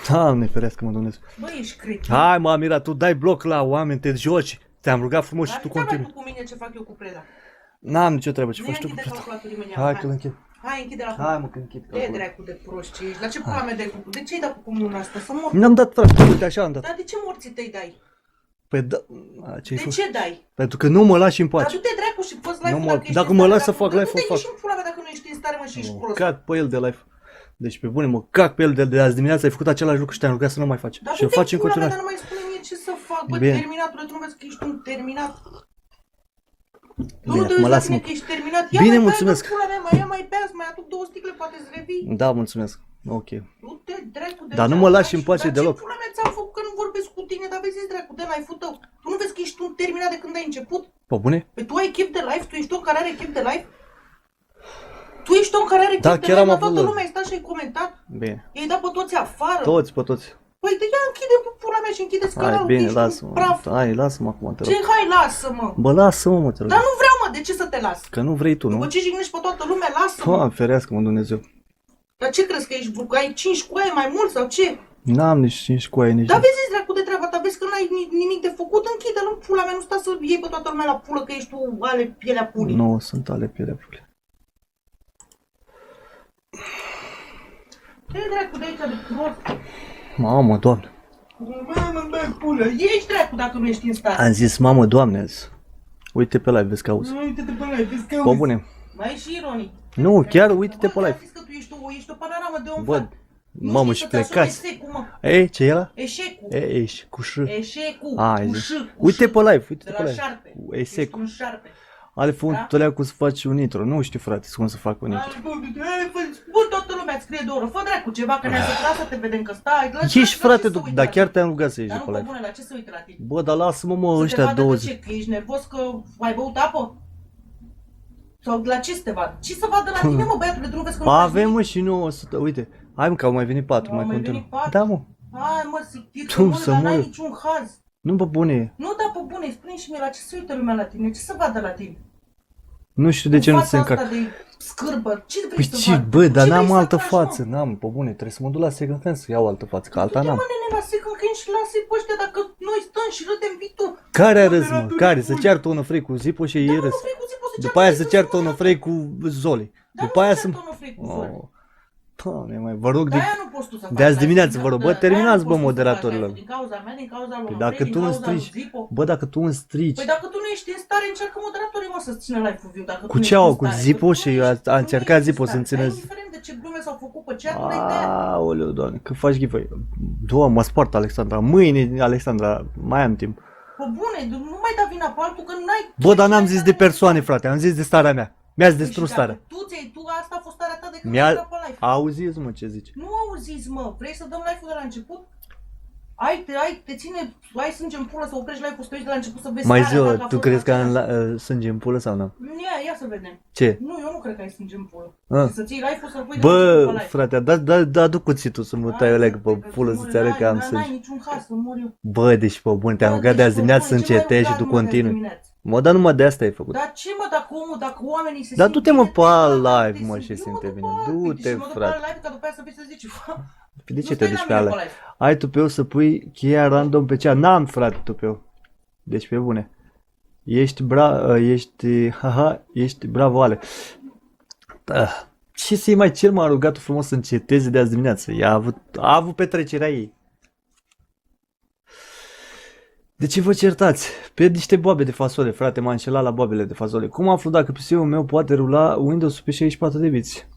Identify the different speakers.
Speaker 1: Doamne ferească mă Dumnezeu.
Speaker 2: Bă, ești cretin.
Speaker 1: Hai mă, Amira, tu dai bloc la oameni, te joci. Te-am rugat frumos și tu continui.
Speaker 2: Tu cu mine ce fac eu cu Preda.
Speaker 1: N-am nicio treabă, ce faci tu cu
Speaker 2: închide
Speaker 1: Preda?
Speaker 2: calculatul imediat.
Speaker 1: Hai că-l închid.
Speaker 2: Hai, închide la
Speaker 1: Hai mă, că închid
Speaker 2: De
Speaker 1: calculatul.
Speaker 2: dracu de prost ce ești. La ce pula mea dai cu... De ce-ai dat cu comunul asta? Să mor.
Speaker 1: N-am dat, frate, uite așa am dat.
Speaker 2: Dar de ce morții tăi dai?
Speaker 1: Păi da, ce-ai
Speaker 2: De
Speaker 1: făcut?
Speaker 2: ce dai?
Speaker 1: Pentru că nu mă lași în
Speaker 2: Dar
Speaker 1: pace.
Speaker 2: du-te dracu și fă-ți
Speaker 1: Nu
Speaker 2: live-ul
Speaker 1: mă-
Speaker 2: dacă ești
Speaker 1: dacă
Speaker 2: în
Speaker 1: mă
Speaker 2: stare,
Speaker 1: lași să
Speaker 2: dacă-
Speaker 1: fac
Speaker 2: Dar
Speaker 1: live-ul,
Speaker 2: du-te,
Speaker 1: fac.
Speaker 2: ieși în pula mea dacă nu ești în stare, mă, și ești prost.
Speaker 1: Cac pe el de live. Deci pe bune, mă cac pe el de azi dimineața, ai făcut același lucru și te-am rugat să nu mai faci.
Speaker 2: Dar
Speaker 1: Și îl
Speaker 2: du-te
Speaker 1: faci în
Speaker 2: pula mea,
Speaker 1: continuare.
Speaker 2: dar nu mai spune mie ce să fac, bă,
Speaker 1: Bine.
Speaker 2: terminatule, tu nu vezi că ești un terminat. Tu
Speaker 1: Bine,
Speaker 2: nu te
Speaker 1: acum
Speaker 2: uiți la
Speaker 1: lasă-mă.
Speaker 2: mine că ești terminat. Ia
Speaker 1: Bine,
Speaker 2: mai
Speaker 1: mulțumesc.
Speaker 2: Bea, pula mea, mai beați, mai aduc 2 sticle, poate îți revii.
Speaker 1: Da, mulțumesc. Ok.
Speaker 2: Du-te dracu de
Speaker 1: Dar nu
Speaker 2: aici,
Speaker 1: mă lași în
Speaker 2: faci-
Speaker 1: pace
Speaker 2: dar
Speaker 1: deloc.
Speaker 2: ce pula mea ți-am făcut că nu vorbesc cu tine, dar vezi dracu de live-ul tău. Tu nu vezi că ești un terminat de când ai început?
Speaker 1: Pe bune?
Speaker 2: Păi tu ai chip de live? Tu ești om care are chip de live? Tu ești om care are
Speaker 1: Da,
Speaker 2: chip de
Speaker 1: chiar
Speaker 2: live,
Speaker 1: am
Speaker 2: dar
Speaker 1: avut
Speaker 2: toată
Speaker 1: loc.
Speaker 2: lumea ai stat și ai comentat?
Speaker 1: Bine.
Speaker 2: I-ai dat pe toți afară?
Speaker 1: Toți, pe toți.
Speaker 2: Păi de ia închide pula mea și închideți
Speaker 1: Hai,
Speaker 2: canalul,
Speaker 1: bine,
Speaker 2: că ești un
Speaker 1: lasă-mă.
Speaker 2: praf.
Speaker 1: Hai, lasă-mă acum, te rog.
Speaker 2: Ce? Hai, lasă-mă.
Speaker 1: Bă, lasă-mă, mă, te rog.
Speaker 2: Dar nu vreau, mă, de ce să te las?
Speaker 1: Că nu vrei tu, nu?
Speaker 2: După ce jignești pe toată lumea, lasă-mă.
Speaker 1: Doamne, ferească-mă, Dumnezeu.
Speaker 2: Dar ce crezi că ești ai 5 coaie mai mult sau ce?
Speaker 1: N-am nici 5 coaie, nici...
Speaker 2: Dar vezi dracu de treaba ta, vezi că n-ai nimic de făcut, închide-l în pula mea, nu sta să iei pe toată lumea la pulă că ești tu ale pielea pulii.
Speaker 1: Nu, sunt ale pielea pule.
Speaker 2: Ce dracu de aici de prost?
Speaker 1: Mamă, Doamne.
Speaker 2: Bă, pulă, ești dracu dacă nu ești în stare.
Speaker 1: Am zis, mamă, Doamne, azi. Uite pe live, vezi că auzi.
Speaker 2: Uite-te pe live, vezi că
Speaker 1: Bă, bune.
Speaker 2: mai e și ironii.
Speaker 1: Nu, chiar uite-te pe
Speaker 2: Bă,
Speaker 1: live.
Speaker 2: ți-am zis că tu ești o panoramă de om
Speaker 1: Bă,
Speaker 2: fan. Nu
Speaker 1: mamă,
Speaker 2: știi
Speaker 1: și
Speaker 2: să-ți asumi
Speaker 1: plecați.
Speaker 2: eșecul, mă.
Speaker 1: Ei, ce e ăla?
Speaker 2: Eșecul.
Speaker 1: Ești, cu ș.
Speaker 2: Eșecul.
Speaker 1: Ai,
Speaker 2: Cu
Speaker 1: zi.
Speaker 2: ș, cu
Speaker 1: Uite
Speaker 2: ș.
Speaker 1: pe live,
Speaker 2: De
Speaker 1: uite
Speaker 2: la
Speaker 1: pe live.
Speaker 2: șarpe.
Speaker 1: Cu
Speaker 2: Ești
Speaker 1: Esecul.
Speaker 2: un șarpe.
Speaker 1: Ale făuntulea cum să faci un intro. Nu știu, frate, cum să fac un intro.
Speaker 2: Bă, toată lumea îți scrie de oră. Fă dracu ceva, că ne-a săturat să te vedem că stai.
Speaker 1: Ești, frate, dar chiar te-am rugat să ieși
Speaker 2: Dar
Speaker 1: de
Speaker 2: nu
Speaker 1: pe
Speaker 2: pe
Speaker 1: live.
Speaker 2: bune, la ce să uite la tine?
Speaker 1: Bă, dar lasă-mă, mă,
Speaker 2: Să te
Speaker 1: ăștia
Speaker 2: vadă că
Speaker 1: 20.
Speaker 2: ce, că ești nervos, că ai băut apă? Sau la ce să te vadă? Ce să vadă la tine, mă, băiatule, tu nu vezi că nu faci
Speaker 1: Avem,
Speaker 2: nimic?
Speaker 1: mă, și 900. Uite, hai mă, că au mai venit 4,
Speaker 2: Au
Speaker 1: mai
Speaker 2: mai
Speaker 1: continuă.
Speaker 2: venit patru?
Speaker 1: Da, mă.
Speaker 2: Hai, mă, sictir,
Speaker 1: Tu
Speaker 2: că
Speaker 1: să
Speaker 2: mă, dar n-ai
Speaker 1: mor.
Speaker 2: niciun haz.
Speaker 1: Nu, bă, bune.
Speaker 2: Nu, dar pe bune, spune și mie la ce să uită lumea la tine, ce să vadă la tine?
Speaker 1: Nu știu de ce
Speaker 2: Cu
Speaker 1: nu
Speaker 2: fața
Speaker 1: se
Speaker 2: asta
Speaker 1: încac.
Speaker 2: de scârbă, ce vrei
Speaker 1: Păi
Speaker 2: să
Speaker 1: ce,
Speaker 2: faci?
Speaker 1: bă, dar
Speaker 2: Ce
Speaker 1: n-am
Speaker 2: vrei să
Speaker 1: altă
Speaker 2: faci,
Speaker 1: față,
Speaker 2: mă?
Speaker 1: n-am, pe bune, trebuie să mă duc la second hand să iau altă față, că alta
Speaker 2: Du-te,
Speaker 1: n-am.
Speaker 2: mă, nene, la second hand și lasă-i pe ăștia dacă noi stăm și râdem, vii tu.
Speaker 1: Care a râs, mă?
Speaker 2: Moderatorii
Speaker 1: Care? Să
Speaker 2: buni.
Speaker 1: ceartă Onofrei cu Zipo și ei
Speaker 2: Dar
Speaker 1: râs.
Speaker 2: nu vrei cu Zipo să
Speaker 1: După aia
Speaker 2: ceartă
Speaker 1: să
Speaker 2: cu
Speaker 1: ceartă
Speaker 2: Zipo,
Speaker 1: Onofrei cu Zoli.
Speaker 2: dar
Speaker 1: După
Speaker 2: nu
Speaker 1: aia
Speaker 2: se
Speaker 1: să...
Speaker 2: ceartă Onofrei cu Zoli.
Speaker 1: Oh. Doamne, mai vă rog de...
Speaker 2: De-aia nu poți tu să faci
Speaker 1: De azi
Speaker 2: live-ul,
Speaker 1: dimineață, vă rog, bă,
Speaker 2: de-aia
Speaker 1: terminați,
Speaker 2: nu
Speaker 1: bă,
Speaker 2: poți tu să faci
Speaker 1: moderatorilor.
Speaker 2: live-ul, din cauza mea, din cauza lui
Speaker 1: Păi
Speaker 2: Onofrei,
Speaker 1: dacă
Speaker 2: din
Speaker 1: tu îmi
Speaker 2: cauza lui
Speaker 1: strici,
Speaker 2: Zipo.
Speaker 1: bă, dacă tu îmi strici,
Speaker 2: Păi dacă tu nu ești în stare, încearcă moderatorii, mă, să-ți țină live-ul viu, dacă tu
Speaker 1: Cu
Speaker 2: nu
Speaker 1: ce
Speaker 2: ești
Speaker 1: au?
Speaker 2: în
Speaker 1: Cu
Speaker 2: stare.
Speaker 1: Zipo
Speaker 2: Păi tu
Speaker 1: și
Speaker 2: nu
Speaker 1: a
Speaker 2: ești- tu nu
Speaker 1: încercat
Speaker 2: ești în
Speaker 1: Zipo să
Speaker 2: stare.
Speaker 1: înținezi.
Speaker 2: Dar indiferent de ce glume s-au făcut pe chat, nu-i de aia.
Speaker 1: Aoleu, Doamne, că faci giveaway. Doamne, mă spart, Alexandra. Mâine, Alexandra, mai am timp.
Speaker 2: Pă bune, nu mai da vina pe altul, că n-ai...
Speaker 1: Bă, dar n-am zis de persoane, frate, am zis de starea mea. Mi-ați distrus
Speaker 2: Păi și
Speaker 1: starea.
Speaker 2: dacă tu, asta a fost starea ta de când ai
Speaker 1: Mi-a...
Speaker 2: intrat pe live.
Speaker 1: Auziți, mă, ce zici?
Speaker 2: Nu auziți, mă, vrei să dăm live-ul de la început? Te ține, ai sânge în pulă să oprești live-ul, să te uiți de la început să vezi
Speaker 1: Mai
Speaker 2: starea ta,
Speaker 1: zi,
Speaker 2: că a
Speaker 1: tu
Speaker 2: fost
Speaker 1: crezi că am
Speaker 2: aceeași.
Speaker 1: sânge în pulă sau nu?
Speaker 2: Ia să vedem.
Speaker 1: Ce?
Speaker 2: Nu, eu nu cred că ai sânge în pulă.
Speaker 1: Ah.
Speaker 2: Să ții live-ul să-l pui de la început
Speaker 1: Bă,
Speaker 2: pe live.
Speaker 1: frate, da cu cuțitul să mă tai o legă pe pulă să-ți arăt că am
Speaker 2: N-ai
Speaker 1: sânge.
Speaker 2: niciun haz să mor eu.
Speaker 1: Bă, deci, pe bun, te-am
Speaker 2: Bă,
Speaker 1: rugat de
Speaker 2: deci,
Speaker 1: azi
Speaker 2: bă,
Speaker 1: dimineață să
Speaker 2: bune, ce mai
Speaker 1: încetezi și
Speaker 2: rugat,
Speaker 1: tu
Speaker 2: mă, de azi
Speaker 1: continui.
Speaker 2: dimineață?
Speaker 1: Mă, dar numai de asta ai făcut.
Speaker 2: Dar ce mă, dacă oamenii se
Speaker 1: Dar
Speaker 2: simt
Speaker 1: du-te, mă,
Speaker 2: bine,
Speaker 1: pe alt
Speaker 2: dacă
Speaker 1: live,
Speaker 2: te
Speaker 1: mă,
Speaker 2: simți-
Speaker 1: și
Speaker 2: eu
Speaker 1: se
Speaker 2: mă duc
Speaker 1: intervine.
Speaker 2: pe alt,
Speaker 1: Du-te,
Speaker 2: și mă duc pe
Speaker 1: frate.
Speaker 2: alt live, ca după aia să vii să zici,
Speaker 1: De ce
Speaker 2: nu
Speaker 1: te
Speaker 2: stai
Speaker 1: duci
Speaker 2: la
Speaker 1: pe
Speaker 2: mine
Speaker 1: alea?
Speaker 2: pe live.
Speaker 1: Ai tupeu să pui cheia random pe cea. N-am, frate, tupeu. Deci pe bune. Ești bravo, Ale. Da. Ce să-i mai cer, m-a rugat frumos să înceteze de azi dimineață. A avut petrecerea ei. De ce vă certați? Pe niște boabe de fasole, frate, m-a înșelat la boabele de fasole. Cum aflu dacă PC-ul meu poate rula Windows pe 64 de biți?